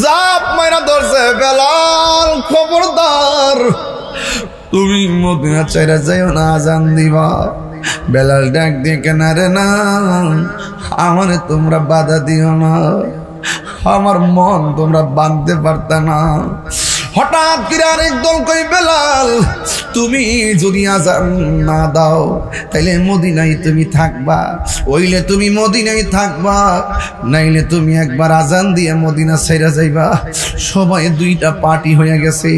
জাপ মাইরা ধরছে, বেলাল খবরদার তুমি মদিনা চাইরা যাইও না, আজান দিবা। বেলাল ডাক দিয়ে কেনারে না, আমারে তোমরা বাধা দিও না, আমার মন তোমরা বাঁধতে পারতা না। হঠাৎ করে আরেক দল কই, বেলাল তুমি যদি আজান না দাও তাইলে মদিনায় তুমি থাকবা, ওইলে তুমি মদিনায় থাকবা, নাইলে তুমি একবার আজান দিয়ে মদিনা ছেড়ে যাইবা। সবাই দুইটা পার্টি হয়ে গেছে,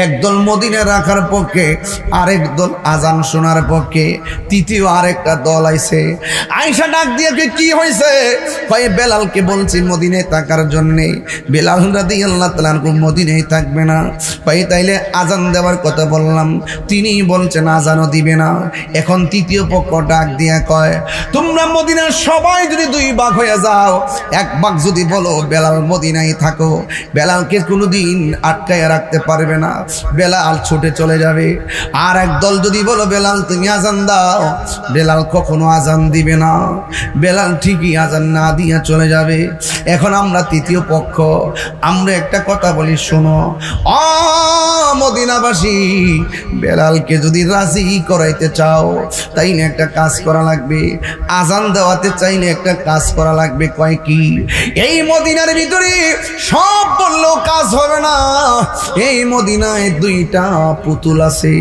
একদল মদিনা রাখার পক্ষে, আরেক দল আজান শোনার পক্ষে। তৃতীয় আরেকটা দল আইছে, আয়েশা ডাক দিয়ে কি হয়েছে? কয় বেলালকে বলছি মদিনায় থাকার জন্যে। বেলাল রাদিয়াল্লাহু তাআলা মদিনায় থাকবে না। কয় তাইলে আজান দেওয়ার কথা বললাম, তিনি বলছেন আজানও দিবে না। এখন তৃতীয় পক্ষ ডাক দিয়া কয়, তোমরা মদিনার সবাই যদি দুই ভাগ হয়ে যাও, এক ভাগ যদি বলো বেলাল মদিনায় থাকো, বেলালকে কোনোদিন আটকায় রাখতে পারবে না, বেলাল ছুটে চলে যাবে। আর এক দল যদি বলো বেলাল তুমি আজান দাও, বেলাল কখনো আজান দিবে না, বেলাল ঠিকই আজান না দিয়া চলে যাবে। এখন আমরা তৃতীয় পক্ষ, আমরা একটা কথা বলি শোনো, মদিনাবাসী, বেলালকে যদি রাজি করাইতে চাও তাইলে একটা কাজ করা লাগবে, আজান দেওয়াতে চাইলে একটা কাজ করা লাগবে। কয় কি? এই মদিনার ভিতরে সব বললেও কাজ হবে না। এই মদিনায় দুইটা পুতুল আছে,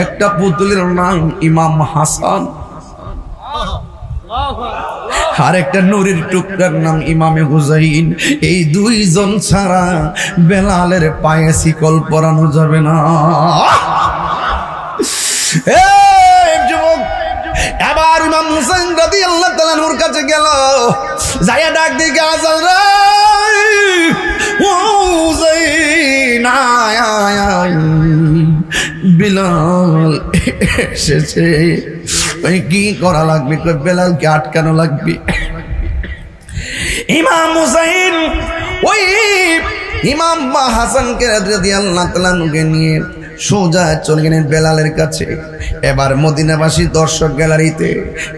একটা পুতুলের নাম ইমাম হাসান, আর একটা নুরের টুকরার নাম ইমামে হুসাইন। এই দুইজন ছাড়া বেলালের পায়ে শিকল পরানো যাবে না। যুবক, এবার ইমাম হুসাইন রাদিয়াল্লাহু তাআলা নূর কাছে গেল, যাইয়া ডাক দিকে আজান রে হুসাইন, বেলাল এসেছে। কি করা লাগবে? বেলালকে আটকানো লাগবে। ইমাম হুসাইন ওই ইমাম হাসানকে রাদিয়াল্লাহু তাআলা নিয়ে সোজা চলে গেলেন বেলালের কাছে। এবার মদিনাবাসী দর্শক গ্যালারিতে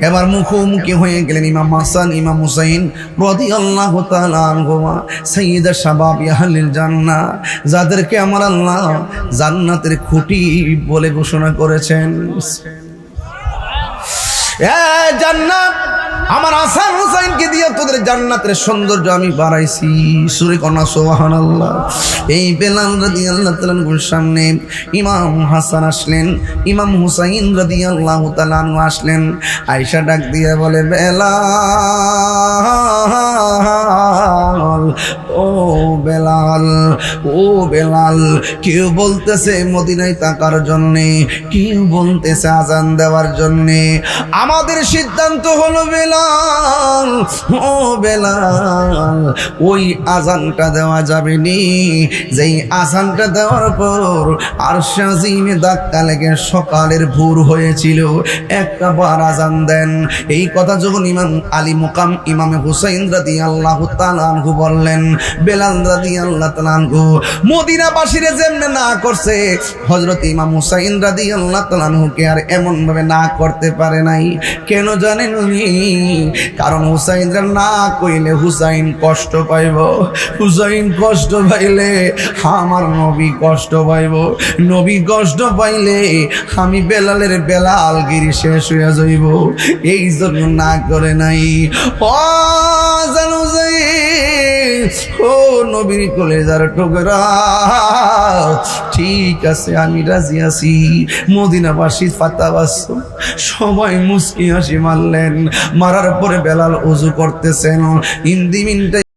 এবার মুখোমুখি হয়ে গেলেন ইমাম হাসান ইমাম হুসাইন রাদিয়াল্লাহু তাআলা আনহুমা, সাইয়্যিদা শাবাবি আহলিল জান্নাহ, যাদেরকে আমার আল্লাহ জান্নাতের খুঁটি বলে ঘোষণা করেছেন। জান্নাত আমার হাসান হুসাইনকে দিয়ে তোদের জান্নাতের সৌন্দর্য আমি বাড়াইছি। সুরে কন্যা সুবহানাল্লাহ। এই বেলাল রাদিয়াল্লাহু তাআলার সামনে ইমাম হাসান আসলেন, ইমাম হুসাইন রাদিয়াল্লাহু তাআলা আসলেন। আয়েশা ডাক দিয়ে বলে, বেলাল, ও বেলাল, ও বেলাল, কেউ বলতেছে মদিনায় থাকার জন্যে, কেউ বলতেছে আজান দেওয়ার জন্যে। আমাদের সিদ্ধান্ত হলো বেলাল, ও বেলাল, ওই আজানটা দেওয়া যাবে নি যেই আজানটা দেওয়ার পর আরশে আজিমে ধাক্কা লেগে সকালের ভোর হয়েছিল। একটা বার আজান দেন। এই কথা যখন ইমাম আলী মুকাম ইমামে হুসাইন রাদিয়াল্লাহু তাআলা আনহু বললেন, বেলাল রাদিয়াল্লাহু তাআলা আনহু মদিনাবাসীরে যেমনে না করছে, হযরত ইমাম হুসাইন রাদিয়াল্লাহু তাআলা আনহুকে আর এমন ভাবে না করতে পারে নাই। কেন জানেন? কারণ হুসাইনরা না কইলে হুসাইন কষ্ট পাইব, হুসাইন কষ্ট পাইলে আমার নবী কষ্ট পাইব, নবী কষ্ট পাইলে আমি বেলালের বেলালগিরি শেষ হয়ে যাইব। এই জন্য না করে নাই। ও জানো যাই, ও নবীর কলেজার টুকরা, ঠিক আছে আমি রাজি আছি। মদিনাবাসী ফাতাবাস সবাই মুস্কি হাসি মারলেন। মারার পরে বেলাল ওযু করতেছেন। ইন্দিমিনটা